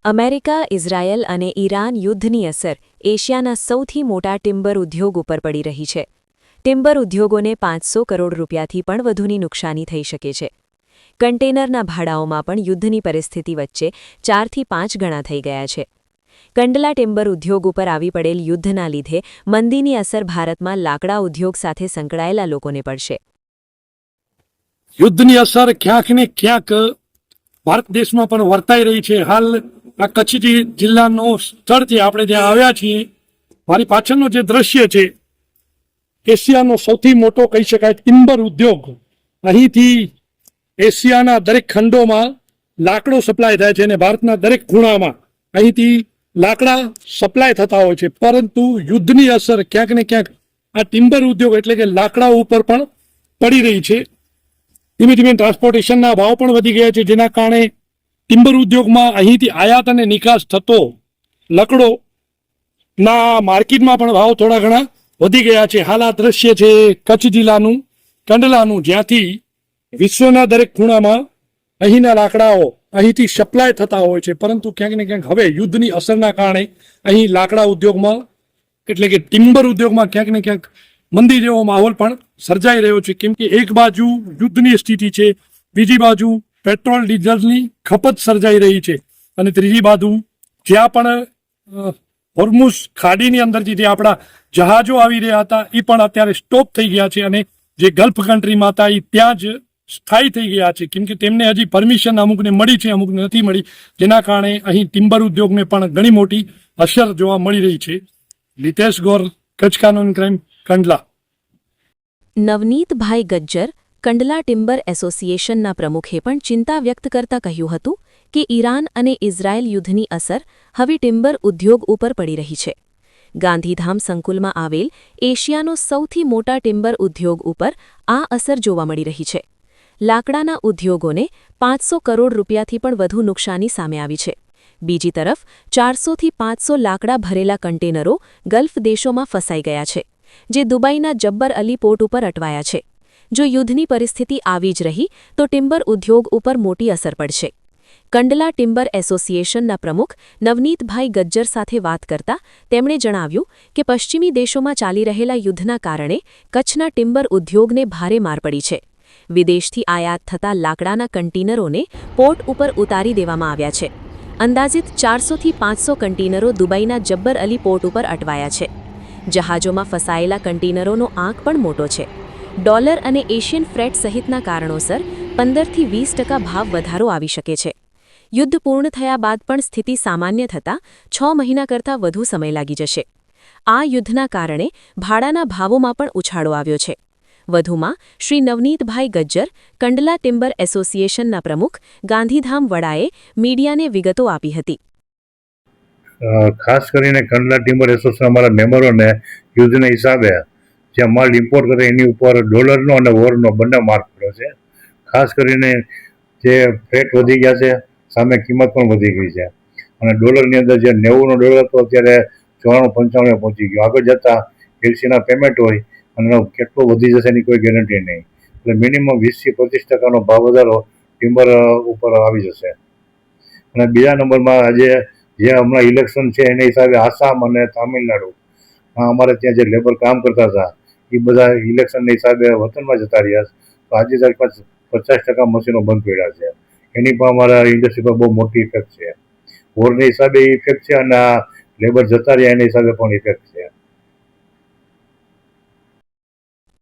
America, Israel અને Iran યુદ્ધની અસર એશિયાના સૌથી મોટા ટિમ્બર ઉદ્યોગ ઉપર પડી રહી છે. ટિમ્બર ઉદ્યોગોને 500 કરોડ રૂપિયાથી પણ વધુની નુકસાની થઈ શકે છે. કન્ટેનરના ભાડાઓમાં પણ યુદ્ધની પરિસ્થિતિ વચ્ચે 4થી 5 ગણા થઈ ગયા છે. કંડલા ટિમ્બર ઉદ્યોગ ઉપર આવી પડેલ યુદ્ધના લીધે મંદીની અસર ભારતમાં લાકડા ઉદ્યોગ સાથે સંકળાયેલા લોકોને પડશે. યુદ્ધની અસર ક્યાંક ને ક્યાંક ભારત દેશમાં પણ વર્તાઈ રહી છે. હાલ આ કચ્છ જિલ્લાનો સ્થળથી આપણે જ્યાં આવ્યા છીએ, મારી પાછળનું જે દ્રશ્ય છે, એશિયાનો સૌથી મોટો કહી શકાય ટિમ્બર ઉદ્યોગ. અહીંથી એશિયાના દરેક ખંડોમાં લાકડો સપ્લાય થાય છે અને ભારતના દરેક ખૂણામાં અહીંથી લાકડા સપ્લાય થતા હોય છે. પરંતુ યુદ્ધની અસર ક્યાંક ને ક્યાંક આ ટિમ્બર ઉદ્યોગ એટલે કે લાકડા ઉપર પણ પડી રહી છે. ધીમે ધીમે ટ્રાન્સપોર્ટેશનના ભાવ પણ વધી ગયા છે, જેના કારણે ટિમ્બર ઉદ્યોગમાં અહીંથી આયાત અને નિકાસ થતો લકડોના માર્કેટમાં પણ ભાવ થોડા ઘણા વધી ગયા છે. હાલ આ દ્રશ્ય છે કચ્છ જિલ્લાનું કંડલાનું, જ્યાંથી વિશ્વના દરેક ખૂણામાં અહીંના લાકડાઓ અહીંથી સપ્લાય થતા હોય છે. પરંતુ ક્યાંક ને ક્યાંક હવે યુદ્ધની અસરના કારણે અહીં લાકડા ઉદ્યોગમાં એટલે કે ટિમ્બર ઉદ્યોગમાં ક્યાંક ને ક્યાંક મંદી જેવો માહોલ પણ સર્જાઈ રહ્યો છે. કેમ કે એક બાજુ યુદ્ધની સ્થિતિ છે, બીજી બાજુ પેટ્રોલ ડીઝલની ખપત સર્જાઈ રહી છે અને ત્રીજી બાજુ જ્યાં પણ હોર્મુઝ ખાડીની અંદરથી જે આપણા જહાજો આવી રહ્યા હતા એ પણ અત્યારે સ્ટોપ થઈ ગયા છે અને જે ગલ્ફ કન્ટ્રીમાં હતા એ ત્યાં જ સ્થાયી થઈ ગયા છે. કેમ કે તેમને હજી પરમિશન અમુકને મળી છે, અમુકને નથી મળી, જેના કારણે અહીં ટિમ્બર ઉદ્યોગને પણ ઘણી મોટી અસર જોવા મળી રહી છે. લિતેશ ગોર, કચ્છ કાનૂન ક્રાઇમ, કંડલા. નવનીતભાઈ ગજ્જર, કંડલા ટિમ્બર એસોસિએશનના પ્રમુખે પણ ચિંતા વ્યક્ત કરતા કહ્યું હતું કે ઈરાન અને ઇઝરાયલ યુદ્ધની અસર હવે ટિમ્બર ઉદ્યોગ ઉપર પડી રહી છે. ગાંધીધામ સંકુલમાં આવેલ એશિયાનો સૌથી મોટા ટિમ્બર ઉદ્યોગ ઉપર આ અસર જોવા મળી રહી છે. લાકડાના ઉદ્યોગોને 500 કરોડ રૂપિયાથી પણ વધુ નુકસાની સામે આવી છે. બીજી તરફ 400થી 500 લાકડા ભરેલા કન્ટેનરો ગલ્ફ દેશોમાં ફસાઈ ગયા છે, જે દુબઈના જબ્બર અલી પોર્ટ ઉપર અટવાયા છે. જો યુદ્ધની પરિસ્થિતિ આવી જ રહી તો ટિમ્બર ઉદ્યોગ ઉપર મોટી અસર પડશે. કંડલા ટિમ્બર એસોસિએશનના પ્રમુખ નવનીતભાઈ ગજ્જર સાથે વાત કરતા તેમણે જણાવ્યું કે પશ્ચિમી દેશોમાં ચાલી રહેલા યુદ્ધના કારણે કચ્છના ટિમ્બર ઉદ્યોગને ભારે માર પડી છે. વિદેશથી આયાત થતા લાકડાના કન્ટેનરોને પોર્ટ ઉપર ઉતારી દેવામાં આવ્યા છે. અંદાજિત 400થી 500 કન્ટેનરો દુબઈના જબ્બર અલી પોર્ટ ઉપર અટવાયા છે. જહાજોમાં ફસાયેલા કન્ટેનરોનો આંક પણ મોટો છે. ડોલર અને એશિયન ફ્રેટ સહિતના કારણોસર 15થી 20% ભાવ વધારો આવી શકે છે. યુદ્ધ પૂર્ણ થયા બાદ પણ સ્થિતિ સામાન્ય થતાં 6 મહિના કરતાં વધુ સમય લાગી જશે. આ યુદ્ધના કારણે ભાડાના ભાવોમાં પણ ઉછાળો આવ્યો છે. વધુમાં શ્રી નવનીતભાઈ ગજ્જર, કંડલા ટિમ્બર એસોસિએશનના પ્રમુખ ગાંધીધામ વડાએ મીડિયાને વિગતો આપી હતી. ખાસ કરીને કંડલા ટિમ્બર એસોસિએશન અમારા મેમ્બરોને યુદ્ધના હિસાબે જે માલ ઇમ્પોર્ટ કરે એની ઉપર ડોલરનો અને વોરનો બંને માર્ક પડ્યો છે. ખાસ કરીને જે ફ્રેટ વધી ગયા છે, સામે કિંમત પણ વધી ગઈ છે અને ડોલરની અંદર જે 90નો ડોલર હતો અત્યારે 94-95 પહોંચી ગયો. આગળ જતાં એલસીના પેમેન્ટ હોય અને એનો કેટલો વધી જશે એની કોઈ ગેરંટી નહીં. એટલે મિનિમમ 20થી 25% ભાવ વધારો ટિમ્બર ઉપર આવી જશે. અને બીજા નંબરમાં આજે જે હમણાં ઇલેક્શન છે એના હિસાબે આસામ અને તામિલનાડુ અમારે ત્યાં જે લેબર કામ કરતા હતા એ બધા ઇલેક્શનના હિસાબે વતનમાં જતા રહ્યા. તો આજે તારીખમાં 50% મશીનો બંધ પડ્યા છે. એની પણ અમારા ઇન્ડસ્ટ્રી પર બહુ મોટી ઇફેક્ટ છે. વોરના હિસાબે ઇફેક્ટ છે અને આ લેબર જતા રહ્યા એના હિસાબે પણ ઇફેક્ટ છે.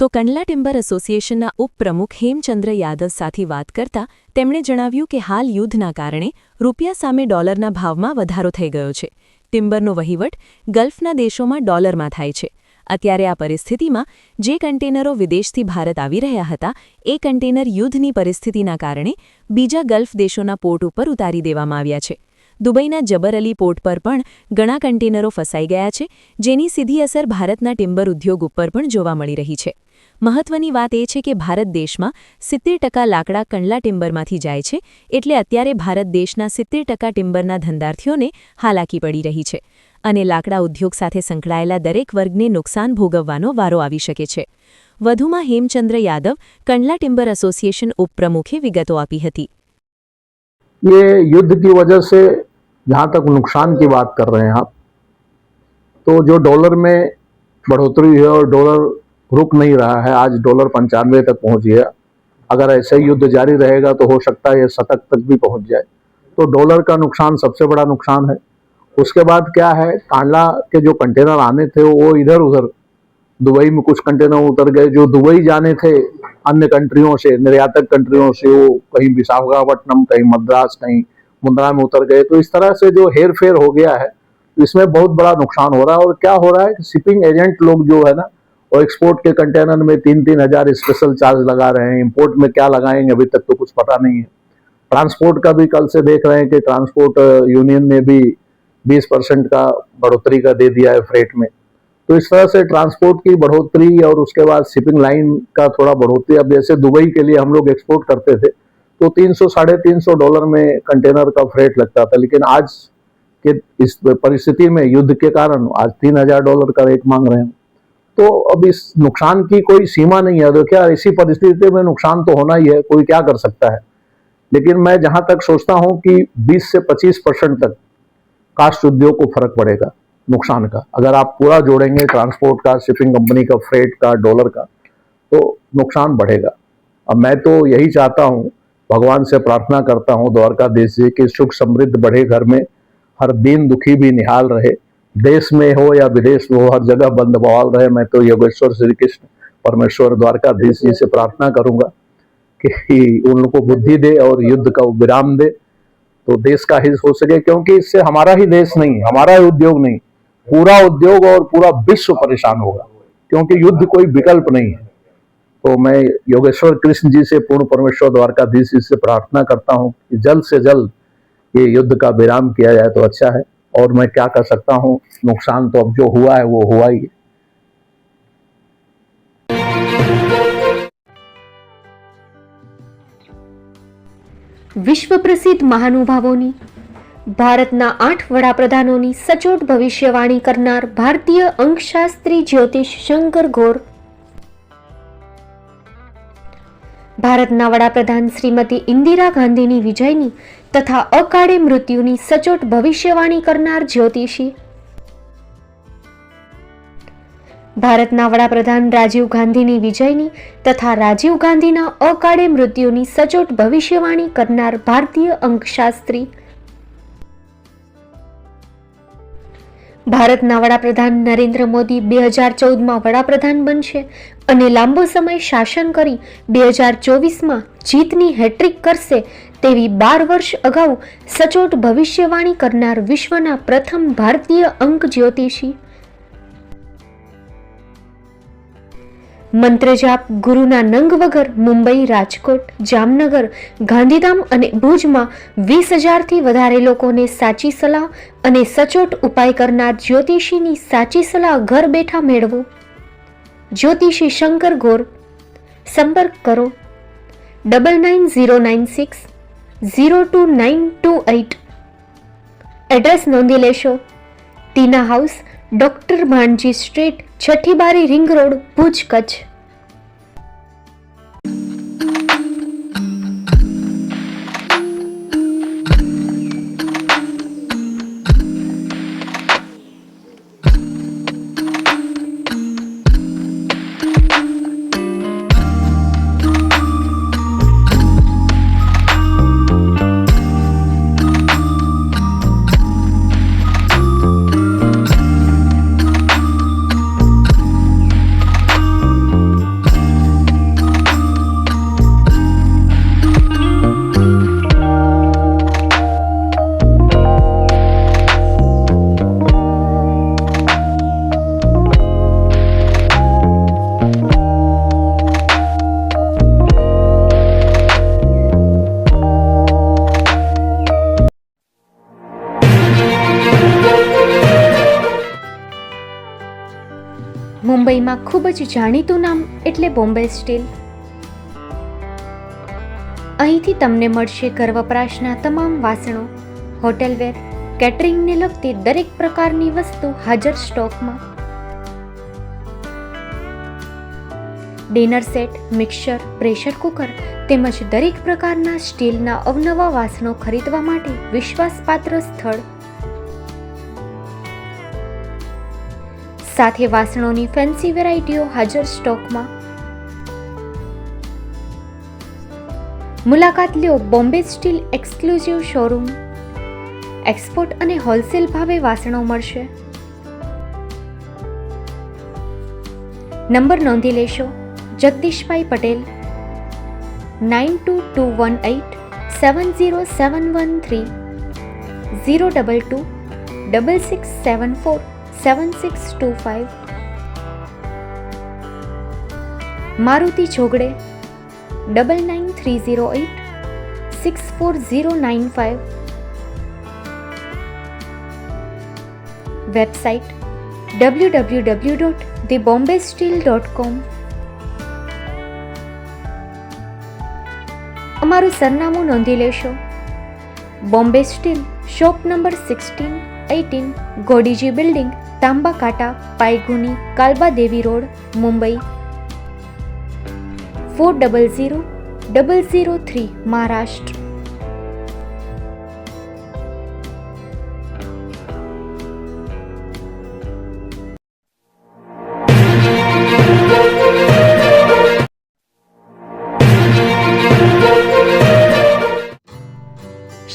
તો કંડલા ટિમ્બર એસોસિએશનના ઉપપ્રમુખ હેમચંદ્ર યાદવ સાથે વાત કરતા તેમણે જણાવ્યું કે હાલ યુદ્ધના કારણે રૂપિયા સામે ડોલરના ભાવમાં વધારો થઈ ગયો છે. ટિમ્બરનો વહીવટ ગલ્ફના દેશોમાં ડોલરમાં થાય છે. અત્યારે આ પરિસ્થિતિમાં જે કન્ટેનરો વિદેશથી ભારત આવી રહ્યા હતા એ કન્ટેનર યુદ્ધની પરિસ્થિતિના કારણે બીજા ગલ્ફ દેશોના પોર્ટ ઉપર ઉતારી દેવામાં આવ્યા છે. દુબઈના જબર અલી પોર્ટ પર પણ ઘણા કન્ટેનરો ફસાઈ ગયા છે, જેની સીધી અસર ભારતના ટિમ્બર ઉદ્યોગ ઉપર પણ જોવા મળી રહી છે. મહત્વની વાત એ છે કે ભારત દેશમાં 70% લાકડા કંડલા ટિમ્બરમાંથી જાય છે, એટલે અત્યારે ભારત દેશના 70% ટિમ્બરના ધંધાર્થીઓને હાલાકી પડી રહી છે અને લાકડા ઉદ્યોગ સાથે સંકળાયેલા દરેક વર્ગને નુકસાન ભોગવવાનો વારો આવી શકે છે. વધુમાં હેમચંદ્ર યાદવ, કંડલા टिम्बर एसोसिएशन उपप्रमुखे विगतो आपी हती. ये युद्ध की वजह से जहाँ तक नुकसान की बात कर रहे हैं आप, तो जो डॉलर में बढ़ोतरी है और डॉलर रुक नहीं रहा है, आज डॉलर 95 तक पहुंच गया। अगर ऐसे ही युद्ध जारी रहेगा तो हो सकता है ये 70 तक भी पहुंच जाए। तो डॉलर का नुकसान सबसे बड़ा नुकसान है। उसके बाद क्या है, कांडला के जो कंटेनर आने थे वो इधर उधर, दुबई में कुछ कंटेनर उतर गए। जो दुबई जाने थे अन्य कंट्रियों से, निर्यातक कंट्रियों से, वो कहीं विशाखापट्टनम, कहीं मद्रास, कहीं मुंद्रा में उतर गए। तो इस तरह से जो हेर फेर हो गया है, इसमें बहुत बड़ा नुकसान हो रहा है। और क्या हो रहा है, शिपिंग एजेंट लोग जो है ना, और एक्सपोर्ट के कंटेनर में 3-3 हजार स्पेशल चार्ज लगा रहे हैं। इंपोर्ट में क्या लगाएंगे अभी तक तो कुछ पता नहीं है। ट्रांसपोर्ट का भी कल से देख रहे हैं कि ट्रांसपोर्ट यूनियन ने भी 20% का बढ़ोतरी का दे दिया है फ्रेट में। तो इस तरह से ट्रांसपोर्ट की बढ़ोतरी और उसके बाद शिपिंग लाइन का थोड़ा बढ़ोतरी। अब जैसे दुबई के लिए हम लोग एक्सपोर्ट करते थे तो 300-350 डॉलर में कंटेनर का फ्रेट लगता था, लेकिन आज के इस परिस्थिति में युद्ध के कारण आज $3000 का रेट मांग रहे हैं। तो अब इस नुकसान की कोई सीमा नहीं है। देखिए ऐसी परिस्थिति में नुकसान तो होना ही है, कोई क्या कर सकता है। लेकिन मैं जहां तक सोचता हूं कि 20 से 25% तक कास्ट उद्योग को फर्क पड़ेगा नुकसान का। अगर आप पूरा जोड़ेंगे ट्रांसपोर्ट का, शिपिंग कंपनी का, फ्रेट का, डॉलर का, तो नुकसान बढ़ेगा। अब मैं तो यही चाहता हूं, भगवान से प्रार्थना करता हूं द्वारकाधीश जी कि सुख समृद्ध बढ़े घर में, हर दीन दुखी भी निहाल रहे, देश में हो या विदेश में हो, हर जगह बंद बवाल रहे। मैं तो योगेश्वर श्री कृष्ण परमेश्वर द्वारकाधीश जी से प्रार्थना करूंगा कि उन लोगों को बुद्धि दे और युद्ध का विराम दे, तो देश का हित हो सके। क्योंकि इससे हमारा ही देश नहीं, हमारा ही उद्योग नहीं, पूरा उद्योग और पूरा विश्व परेशान होगा, क्योंकि युद्ध कोई विकल्प नहीं है। तो मैं योगेश्वर कृष्ण जी से, पूर्ण परमेश्वर द्वारकाधीश जी से प्रार्थना करता हूँ कि जल्द से जल्द ये युद्ध का विराम किया जाए तो अच्छा है। और मैं क्या कर सकता हूँ, नुकसान तो अब जो हुआ है वो हुआ ही है। વિશ્વ પ્રસિદ્ધ મહાનુભાવોની, ભારતના 8 વડાપ્રધાનોની સચોટ ભવિષ્યવાણી કરનાર ભારતીય અંકશાસ્ત્રી જ્યોતિષ શંકર ઘોર, ભારતના વડાપ્રધાન શ્રીમતી ઇન્દિરા ગાંધીની વિજયની તથા અકાળે મૃત્યુની સચોટ ભવિષ્યવાણી કરનાર જ્યોતિષી, ભારતના વડાપ્રધાન રાજીવ ગાંધીની વિજયની તથા રાજીવ ગાંધીના અકાળે મૃત્યુની સચોટ ભવિષ્યવાણી કરનાર ભારતીય અંકશાસ્ત્રી, ભારતના વડાપ્રધાન નરેન્દ્ર મોદી 2014માં વડાપ્રધાન બનશે અને લાંબો સમય શાસન કરી 2024માં જીતની હેટ્રિક કરશે તેવી 12 વર્ષ અગાઉ સચોટ ભવિષ્યવાણી કરનાર વિશ્વના પ્રથમ ભારતીય અંક જ્યોતિષી, મંત્રજાપ ગુરુના નંગ વગર મુંબઈ, રાજકોટ, જામનગર, ગાંધીધામ અને ભુજમાં 20,000થી વધારે લોકોને સાચી સલાહ અને સચોટ ઉપાય કરનાર જ્યોતિષીની સાચી સલાહ ઘર બેઠા મેળવો. જ્યોતિષી શંકર ઘોર. સંપર્ક કરો 9909602928. એડ્રેસ નોંધી લેશો. ટીના હાઉસ, ડોક્ટર ભાણજી સ્ટ્રીટ, છઠ્ઠી બારી, રિંગ રોડ, ભુજ, કચ્છ. મુંબઈમાં ખૂબ જ જાણીતું નામ એટલે બોમ્બે સ્ટીલ. અહીંથી તમને મળશે ઘર વપરાશના તમામ વાસણો, હોટેલવેર, કેટરિંગને લગતી દરેક પ્રકારની વસ્તુ હાજર સ્ટોકમાં. Dinner set, mixer, pressure cooker તેમજ દરેક પ્રકારના સ્ટીલના અવનવા વાસણો ખરીદવા માટે વિશ્વાસપાત્ર સ્થળ સાથે વાસણોની ફેન્સી વેરાયટીઓ હાજર સ્ટોકમાં. મુલાકાત લ્યો Bombay steel exclusive showroom. Export અને હોલસેલ ભાવે વાસણો મળશે. નંબર નોંધી લેશો. જગદીશભાઈ પટેલ 9221870713 022 6674 7625. મારુતિ જોગડે 9930864095. Website www.thebombasteel.com. અમારું સરનામું નોંધી લેશો. Bombay steel, shop number 16-18, Godiji building, Tamba Kanta, Paydhuni, Kalbadevi road, Mumbai 400003, Maharashtra.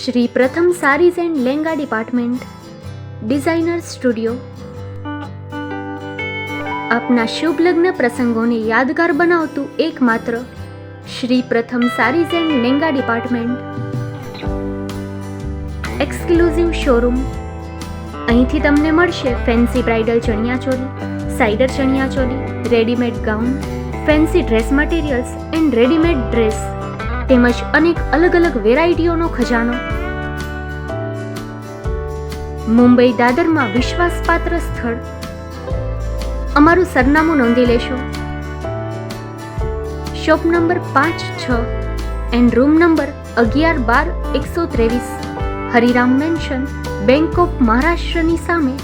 Shri Pratham sarees and lehenga department, designer studio. આપના શુભ લગ્ન પ્રસંગોને યાદગાર બનાવતું એકમાત્ર Shri Pratham sarees and lehenga department, exclusive showroom. અહીંથી તમને મળશે fancy bridal chaniya choli, cider chaniya choli, readymade gown, fancy dress materials and readymade dress તેમજ અનેક અલગ અલગ વેરાયટીઓનો ખજાનો. મુંબઈ દાદરમાં વિશ્વાસપાત્ર સ્થળ. અમારું સરનામું નોંધી લેશો. Shop number 5-6 and room number 11-12-123, Hariram mansion, bank of મહારાષ્ટ્રની સામે,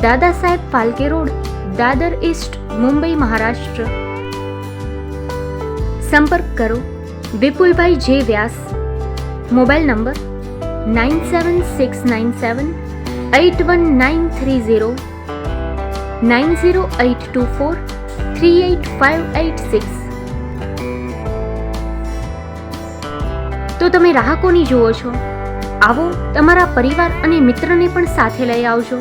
દાદા સાહેબ ફાલ્કે રોડ, દાદર ઈસ્ટ, મુંબઈ, મહારાષ્ટ્ર. સંપર્ક કરો વિપુલભાઈ જે વ્યાસ. Mobile number 9769781930, 9082438586. તો તમે રાહ કોની જુઓ છો? આવો, તમારા પરિવાર અને મિત્રને પણ સાથે લઈ આવજો.